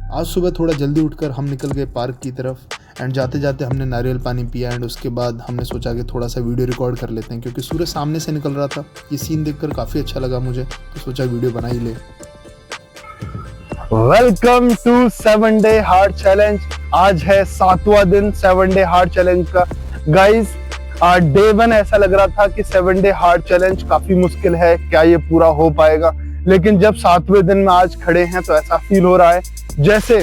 आज सुबह थोड़ा जल्दी उठकर हम निकल गए पार्क की तरफ एंड जाते जाते हमने नारियल पानी पिया एंड उसके बाद हमने सोचा कि थोड़ा सा वीडियो रिकॉर्ड कर लेते हैं क्योंकि सूरज सामने से निकल रहा था। ये सीन देखकर काफ़ी अच्छा लगा मुझे, तो सोचा वीडियो बना ही ले। Welcome to 7 day heart challenge. आज है 7वां दिन 7 डे हार्ट चैलेंज का। गाइस डे 1 ऐसा लग रहा था कि 7 डे हार्ट चैलेंज काफी मुश्किल है, क्या ये पूरा हो पाएगा, लेकिन जब 7वें दिन में आज खड़े हैं तो ऐसा फील हो रहा है जैसे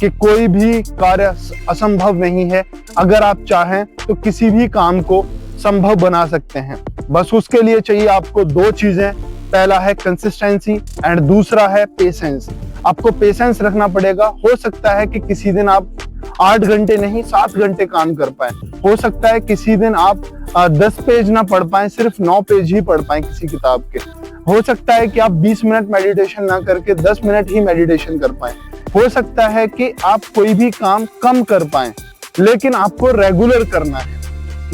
कि कोई भी कार्य असंभव नहीं है। अगर आप चाहें तो किसी भी काम को संभव बना सकते हैं। बस उसके लिए चाहिए आपको 2 चीजें। पहला है कंसिस्टेंसी एंड दूसरा है पेशेंस। आपको पेशेंस रखना पड़ेगा। हो सकता है कि किसी दिन आप 8 घंटे नहीं 7 घंटे काम कर पाए। हो सकता है किसी दिन आप 10 पेज ना पढ़ पाए, सिर्फ 9 पेज ही पढ़ पाए किसी किताब के। हो सकता है कि आप 20 मिनट मेडिटेशन ना करके 10 मिनट ही मेडिटेशन कर पाए। हो सकता है कि आप कोई भी काम कम कर पाए, लेकिन आपको रेगुलर करना है।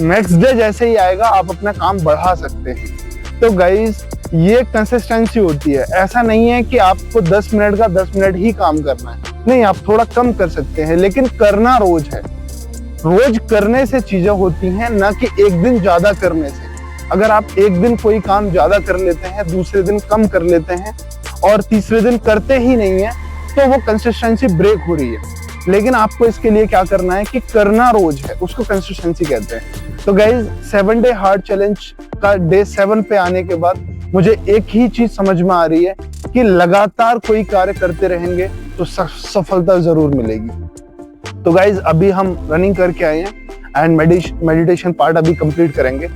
नेक्स्ट डे जैसे ही आएगा आप अपना काम बढ़ा सकते हैं। तो गाइज ये कंसिस्टेंसी होती है। ऐसा नहीं है कि आपको 10 मिनट का 10 मिनट ही काम करना है, नहीं, आप थोड़ा कम कर सकते हैं, लेकिन करना रोज है। रोज करने से चीजें होती हैं, ना कि एक दिन ज्यादा करने से। अगर आप एक दिन कोई काम ज्यादा कर लेते हैं, दूसरे दिन कम कर लेते हैं और तीसरे दिन करते ही नहीं है, तो वो कंसिस्टेंसी ब्रेक हो रही है। लेकिन आपको इसके लिए क्या करना है कि करना रोज है, उसको कंसिस्टेंसी कहते हैं। तो गाइज 7 डे हार्ट चैलेंज का डे 7 पे आने के बाद मुझे एक ही चीज समझ में आ रही है कि लगातार कोई कार्य करते रहेंगे तो सफलता जरूर मिलेगी। तो गाइज अभी हम रनिंग करके आए हैं एंड मेडिटेशन पार्ट अभी कंप्लीट करेंगे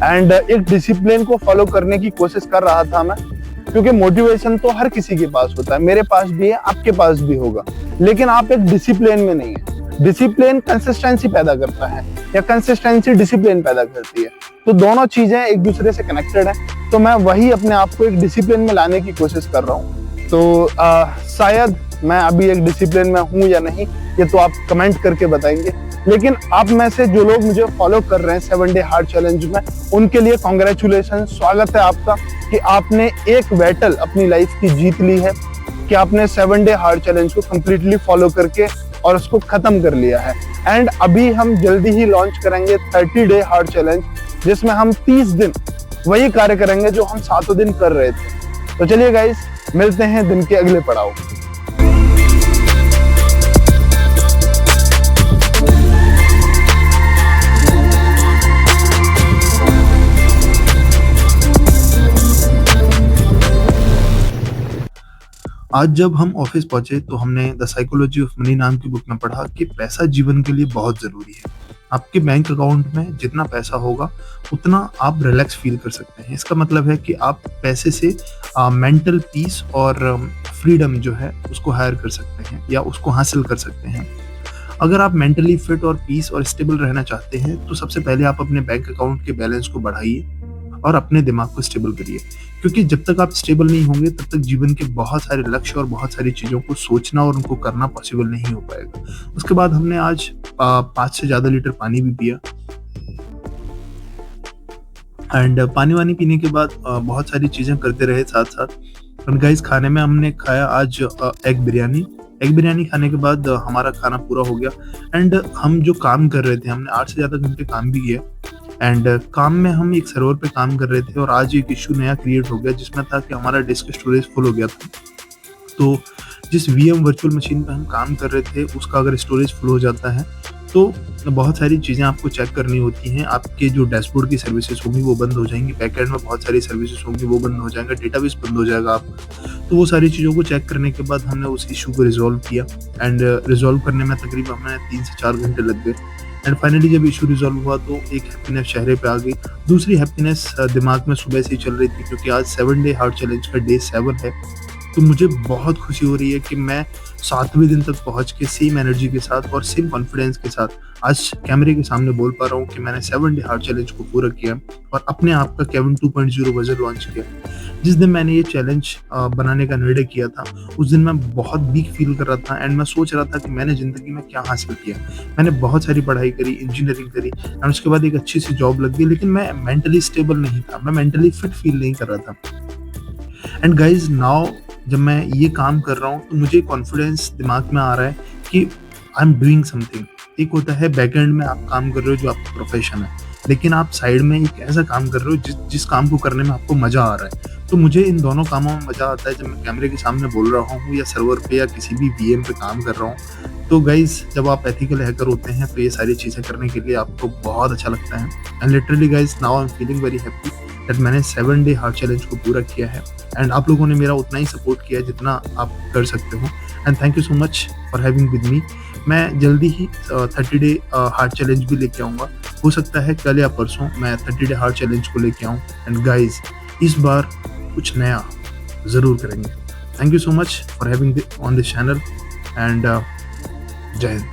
एंड एक डिसिप्लिन को फॉलो करने की कोशिश कर रहा था मैं, क्योंकि मोटिवेशन तो हर किसी के पास होता है, मेरे पास भी है, आपके पास भी होगा, लेकिन आप एक डिसिप्लिन में नहीं है। डिसिप्लिन कंसिस्टेंसी पैदा करता है या कंसिस्टेंसी डिसिप्लिन पैदा करती है, तो दोनों चीजें एक दूसरे से कनेक्टेड है। तो मैं वही अपने आप को एक डिसिप्लिन में लाने की कोशिश कर रहा हूँ। तो शायद मैं अभी एक डिसिप्लिन में हूँ या नहीं, ये तो आप कमेंट करके बताएंगे। लेकिन आप में से जो लोग मुझे फॉलो कर रहे हैं 7 डे हार्ट चैलेंज में, उनके लिए कॉन्ग्रेचुलेशन, स्वागत है आपका कि आपने एक बैटल अपनी लाइफ की जीत ली है, कि आपने 7 डे हार्ट चैलेंज को कंप्लीटली फॉलो करके और उसको खत्म कर लिया है। एंड अभी हम जल्दी ही लॉन्च करेंगे 30 डे हार्ट चैलेंज, जिसमें हम 30 दिन वही कार्य करेंगे जो हम 7 दिन कर रहे थे। तो चलिए गाइस, मिलते हैं दिन के अगले पड़ाव। आज जब हम ऑफिस पहुंचे तो हमने द साइकोलॉजी ऑफ मनी नाम की बुक में पढ़ा कि पैसा जीवन के लिए बहुत जरूरी है। आपके बैंक अकाउंट में जितना पैसा होगा उतना आप रिलैक्स फील कर सकते हैं। इसका मतलब है कि आप पैसे से मेंटल पीस और फ्रीडम जो है उसको हायर कर सकते हैं या उसको हासिल कर सकते हैं। अगर आप मेंटली फिट और पीस और स्टेबल रहना चाहते हैं तो सबसे पहले आप अपने बैंक अकाउंट के बैलेंस को बढ़ाइए और अपने दिमाग को स्टेबल करिए, क्योंकि जब तक आप स्टेबल नहीं होंगे तब तक जीवन के बहुत सारे लक्ष्य और बहुत सारी चीज़ों को सोचना और उनको करना पॉसिबल नहीं हो पाएगा। उसके बाद हमने आज 5 से ज़्यादा लीटर पानी भी पिया एंड पानी वानी पीने के बाद बहुत सारी चीज़ें करते रहे साथ साथ। और गाइस खाने में हमने खाया आज एग बिरयानी खाने के बाद हमारा खाना पूरा हो गया एंड हम जो काम कर रहे थे, हमने 8 से ज़्यादा घंटे काम भी किया एंड काम में हम एक सर्वर पे काम कर रहे थे और आज एक इशू नया क्रिएट हो गया जिसमें था कि हमारा डिस्क स्टोरेज फुल हो गया था। तो जिस VM वर्चुअल मशीन पे हम काम कर रहे थे उसका अगर स्टोरेज फुल हो जाता है तो बहुत सारी चीज़ें आपको चेक करनी होती हैं। आपके जो डैशबोर्ड की सर्विसेज होंगी वो बंद हो जाएंगी, बैकएंड में बहुत सारी सर्विसेज होंगी वो बंद हो जाएंगे, डेटाबेस बंद हो जाएगा आपका। तो वो सारी चीज़ों को चेक करने के बाद हमने उस इशू को रिजॉल्व किया एंड रिजॉल्व करने में तकरीबन हमें 3 से 4 घंटे लग गए एंड फाइनली जब इशू रिजॉल्व हुआ तो एक हैप्पीनेस चेहरे पे आ गई। दूसरी हैप्पीनेस दिमाग में सुबह से ही चल रही थी, क्योंकि आज 7 डे हार्ट चैलेंज का डे 7 है। तो मुझे बहुत खुशी हो रही है कि मैं 7वें दिन तक पहुंच के सेम एनर्जी के साथ और सेम कॉन्फिडेंस के साथ आज कैमरे के सामने बोल पा रहा हूँ कि मैंने 7 डे हार्ट चैलेंज को पूरा किया और अपने आप का केविन 2.0 वर्जन लॉन्च किया। जिस दिन मैंने ये चैलेंज बनाने का निर्णय किया था उस दिन मैं बहुत वीक फील कर रहा था एंड मैं सोच रहा था कि मैंने ज़िंदगी में क्या हासिल किया। मैंने बहुत सारी पढ़ाई करी, इंजीनियरिंग करी एंड उसके बाद एक अच्छी सी जॉब लग गई, लेकिन मैं मेंटली स्टेबल नहीं था, मैं मेंटली फिट फील नहीं कर रहा था। एंड गाइज नाउ जब मैं ये काम कर रहा हूँ तो मुझे कॉन्फिडेंस दिमाग में आ रहा है कि आई एम डूइंग समथिंग। एक होता है बैक एंड में आप काम कर रहे हो जो आपका प्रोफेशन है, लेकिन आप साइड में एक ऐसा काम कर रहे हो जिस काम को करने में आपको मजा आ रहा है। तो मुझे इन दोनों कामों में मजा आता है, जब मैं कैमरे के सामने बोल रहा हूँ या सर्वर पे या किसी भी वीएम पे काम कर रहा हूँ। तो गाइज जब आप एथिकल हैकर होते हैं तो ये सारी चीजें करने के लिए आपको बहुत अच्छा लगता है। And literally guys now I am feeling very happy that मैंने 7 डे हार्ड चैलेंज को पूरा किया है। एंड आप लोगों ने मेरा उतना ही सपोर्ट किया है जितना आप कर सकते हो। And thank you so much for having with me. मैं जल्दी ही 30 डे हार्ड चैलेंज भी लेके आऊँगा। हो सकता है कल या परसों मैं 30 डे हार्ड चैलेंज को लेके आऊँ। एंड गाइज इस बार कुछ नया ज़रूर करेंगे। Thank you so much for having on this channel and जय हिंद।